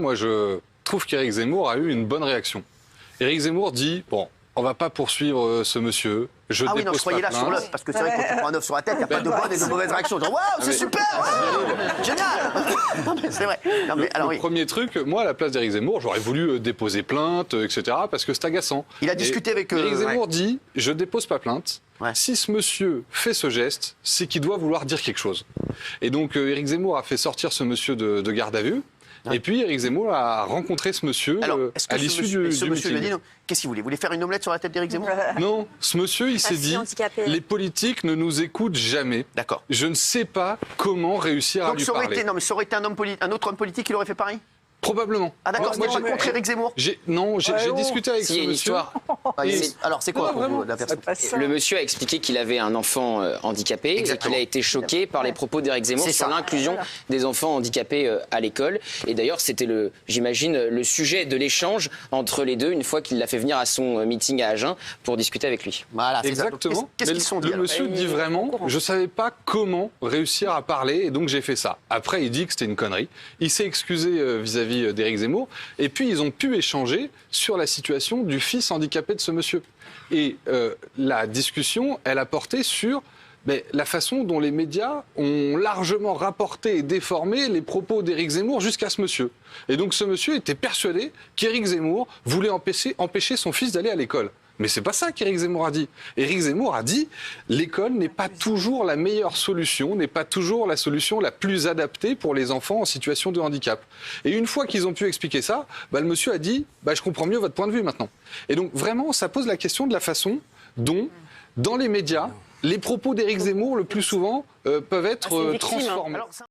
Moi, je trouve qu'Éric Zemmour a eu une bonne réaction. Éric Zemmour dit, bon, on va pas poursuivre ce monsieur, je Ah oui, non, je dépose croyais pas là sur plainte. l'œuf, parce que c'est vrai que quand tu prends un œuf sur la tête, il n'y a pas de bonnes et de mauvaises réactions. Genre, waouh, c'est super, ouais, génial. Non, mais c'est vrai. Non, mais, alors, Le oui. premier truc, moi, à la place d'Éric Zemmour, j'aurais voulu déposer plainte, etc., parce que c'est agaçant. Il a discuté avec... Éric Zemmour dit, je dépose pas plainte. Ouais. Si ce monsieur fait ce geste, c'est qu'il doit vouloir dire quelque chose. Et donc, Éric Zemmour a fait sortir ce monsieur de garde à vue. Ouais. Et puis, Éric Zemmour a rencontré ce monsieur à l'issue du monsieur lui a meeting. dit, non, qu'est-ce qu'il voulait? Vous voulez faire une omelette sur la tête d'Éric Zemmour? Non, ce monsieur, il s'est dit, les politiques ne nous écoutent jamais. D'accord. Je ne sais pas comment réussir à Donc lui ça aurait parler. été, non, mais ça aurait été un autre homme politique qui l'aurait fait pareil? Probablement. Ah d'accord, Moi, c'était pas contre Éric Zemmour? J'ai discuté avec ce Il y a une monsieur. histoire. Alors c'est quoi Non, pour vraiment, vous la version? Le monsieur a expliqué qu'il avait un enfant handicapé Exactement. et qu'il a été choqué par les propos d'Éric Zemmour C'est sur ça. l'inclusion des enfants handicapés à l'école. Et d'ailleurs, c'était, j'imagine, le sujet de l'échange entre les deux une fois qu'il l'a fait venir à son meeting à Agen pour discuter avec lui. Voilà, c'est ça. Donc, Exactement. Qu'est-ce Mais qu'ils se sont dit le alors? monsieur dit vraiment, je savais pas comment réussir à parler et donc j'ai fait ça. Après, il dit que c'était une connerie. Il s'est excusé vis-à-vis d'Éric Zemmour et puis ils ont pu échanger sur la situation du fils handicapé de ce monsieur. Et la discussion, elle a porté sur la façon dont les médias ont largement rapporté et déformé les propos d'Éric Zemmour jusqu'à ce monsieur. Et donc ce monsieur était persuadé qu'Éric Zemmour voulait empêcher son fils d'aller à l'école. Mais c'est pas ça qu'Éric Zemmour a dit. Éric Zemmour a dit l'école n'est pas toujours la meilleure solution, n'est pas toujours la solution la plus adaptée pour les enfants en situation de handicap. Et une fois qu'ils ont pu expliquer ça, le monsieur a dit je comprends mieux votre point de vue maintenant. Et donc vraiment, ça pose la question de la façon dont, dans les médias, les propos d'Éric Zemmour, le plus souvent, peuvent être transformés.